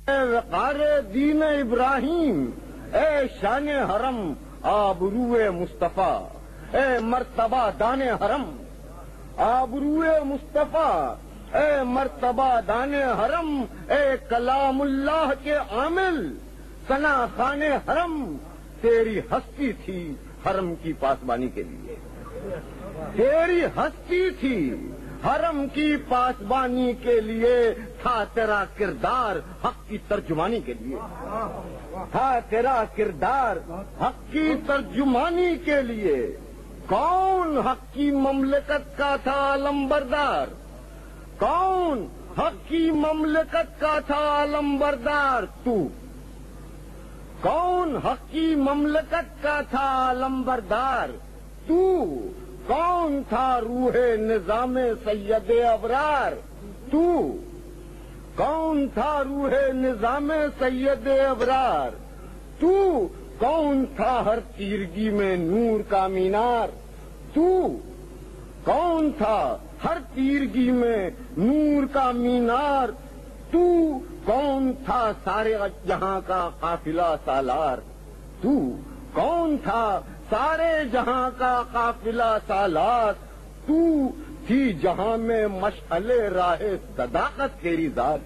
اے وقار دین ابراہیم، اے شان حرم آبروئے مصطفیٰ، اے مرتبہ دان حرم آبروئے مصطفیٰ، اے مرتبہ دان حرم، اے کلام اللہ کے عامل ثنا خان حرم، تیری ہستی تھی حرم کی پاسبانی کے لیے، تیری ہستی تھی حرم کی پاسبانی کے لیے، تھا تیرا کردار حق کی ترجمانی کے لیے، تھا تیرا کردار حق کی ترجمانی کے لیے۔ کون حق کی مملکت کا تھا علمبردار؟ کون حق کی مملکت کا تھا علمبردار؟ تو کون حق کی مملکت کا تھا علمبردار؟ تو کون تھا روح نظام سید ابرار؟ تو کون تھا روح نظام سید ابرار؟ تو کون تھا ہر تیرگی میں نور کا مینار؟ تو کون تھا ہر تیرگی میں نور کا مینار؟ تو کون تھا سارے جہاں کا قافلہ سالار؟ تو کون تھا سارے جہاں کا قافلہ سالار؟ تو تھی جہاں میں مشعل راہ صداقت تیری ذات،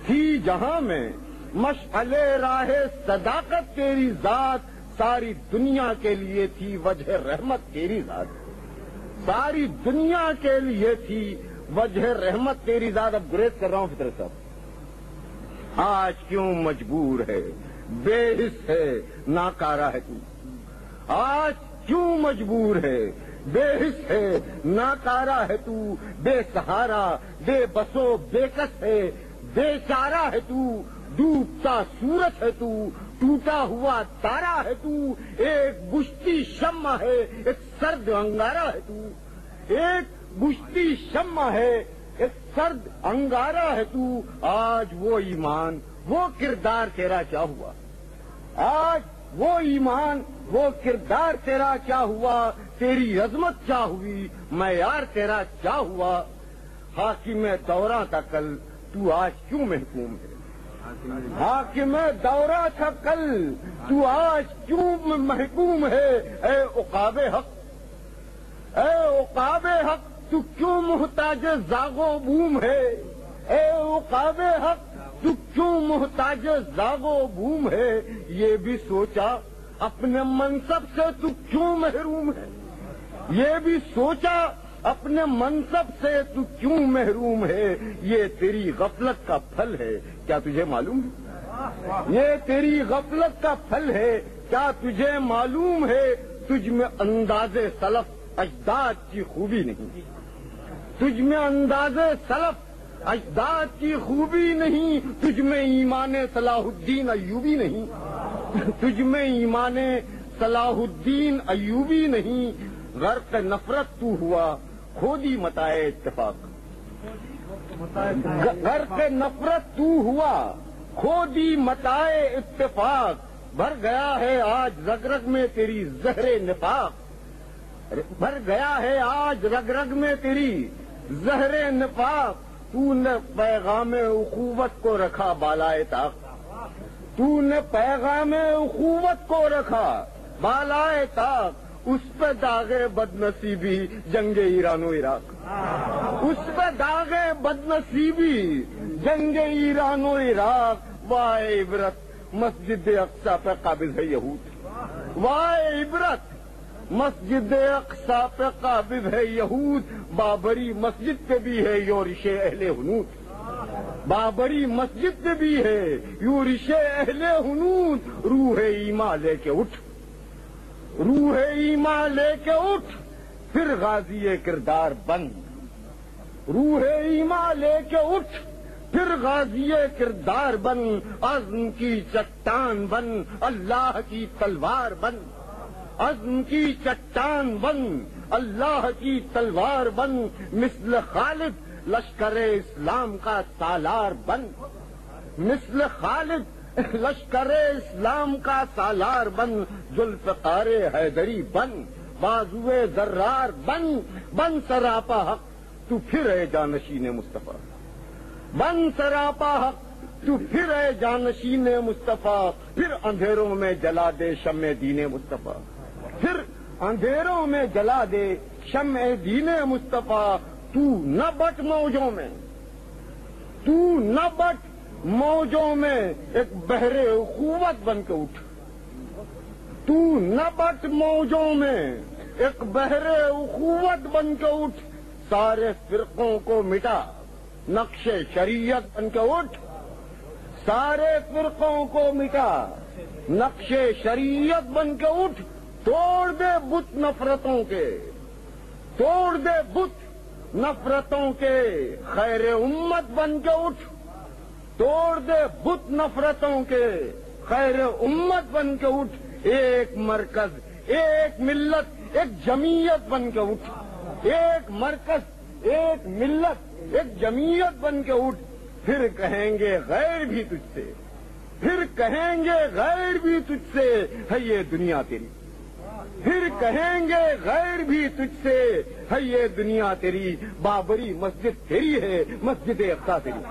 تھی جہاں میں مشعل راہ صداقت تیری ذات، ساری دنیا کے لیے تھی وجہ رحمت تیری ذات، ساری دنیا کے لیے تھی وجہ رحمت تیری ذات۔ اب گریز کر رہا ہوں فطرت صاحب، آج کیوں مجبور ہے، بے حس ہے، ناکارہ ہے تو؟ آج کیوں مجبور ہے، بے حس ہے، ناکارہ ہے تو؟ بے سہارا، بے بسو بے کس ہے، بے چارہ ہے تو، ڈوبتا سورج ہے تو، ٹوٹا ہوا تارا ہے تو، ایک بجھتی شمع ہے، ایک سرد انگارہ ہے تو، ایک بجھتی شمع ہے، ایک سرد انگارہ ہے تو۔ آج وہ ایمان، وہ کردار تیرا کیا ہوا؟ آج وہ ایمان، وہ کردار تیرا کیا ہوا؟ تیری عظمت کیا ہوئی؟ معیار تیرا کیا ہوا؟ حاکم دورہ تھا کل، تو آج کیوں محکوم ہے؟ حاکم دورہ تھا کل، تو آج کیوں محکوم ہے؟ اے عقاب حق، اے عقاب حق، تو کیوں محتاج زاغ و بوم ہے؟ اے عقاب حق، تو کیوں محتاج زاغ و بوم ہے؟ یہ بھی سوچا اپنے منصب سے تو کیوں محروم ہے؟ یہ بھی سوچا اپنے منصب سے تو کیوں محروم ہے؟ یہ تیری غفلت کا پھل ہے، کیا تجھے معلوم ہے؟ یہ تیری غفلت کا پھل ہے، کیا تجھے معلوم ہے؟ تجھ میں انداز سلف اجداد کی خوبی نہیں، تجھ میں انداز سلف اجداد کی خوبی نہیں، تجھ میں ایمان صلاح الدین ایوبی نہیں، تجھ میں ایمان صلاح الدین ایوبی نہیں۔ غرق نفرت تو ہوا، کھودی متائے اتفاق، غرق نفرت تو ہوا، کھودی متائے اتفاق، بھر گیا ہے آج رگ رگ میں تیری زہر نفاق، بھر گیا ہے آج رگ رگ میں تیری زہر نفاق۔ تو نے پیغام اخوت کو رکھا بالائے طاق، تو نے پیغام اخوت کو رکھا بالائے طاق، اس پہ داغے بد نصیبی جنگ ایران و عراق، اس پہ داغے بد نصیبی جنگ ایران و عراق۔ وائے عبرت مسجد اقصی پہ قابض ہے یہود، وائے عبرت مسجد اقصی پہ قابض ہے یہود، بابری مسجد پہ بھی ہے یورش اہل ہنود، بابری مسجد پہ بھی ہے یورش اہل ہنود۔ روح ایمان لے کے اٹھ، روح ایمان لے کے اٹھ، پھر غازی کردار بن، روح ایمان لے کے اٹھ، پھر غازی کردار بن، عزم کی چٹان بن، اللہ کی تلوار بن، عزم کی چٹان بن، اللہ کی تلوار بن، مثل خالد لشکر اسلام کا سالار بن، مثل خالد لشکر اسلام کا سالار بن، ذوالفقار حیدری بن، بازوئے ذرار بن، بن سراپا حق تو پھر ہے جانشین مصطفیٰ، بن سراپا حق تو پھر اے جانشین مصطفیٰ پھر اندھیروں میں جلا دے شمع دین مصطفیٰ، پھر اندھیروں میں جلا دے شمع دین مصطفیٰ، تو نہ بٹ موجوں میں، تو نہ بٹ موجوں میں ایک بحر اخوت بن کے اٹھ، تو نہ بٹ موجوں میں ایک بحر اخوت بن کے اٹھ، سارے فرقوں کو مٹا نقش شریعت بن کے اٹھ، سارے فرقوں کو مٹا نقش شریعت بن کے اٹھ، توڑ دے بت نفرتوں کے، توڑ دے بت نفرتوں کے، خیر امت بن کے اٹھ، توڑ دے بت نفرتوں کے، خیر امت بن کے اٹھ، ایک مرکز، ایک ملت، ایک جمعیت بن کے اٹھ، ایک مرکز، ایک ملت، ایک جمعیت بن کے اٹھ، پھر کہیں گے غیر بھی تجھ سے، پھر کہیں گے غیر بھی تجھ سے ہے یہ دنیا تیری، پھر کہیں گے غیر بھی تجھ سے ہے یہ دنیا تیری، بابری مسجد تیری ہے، مسجد اقصی تیری۔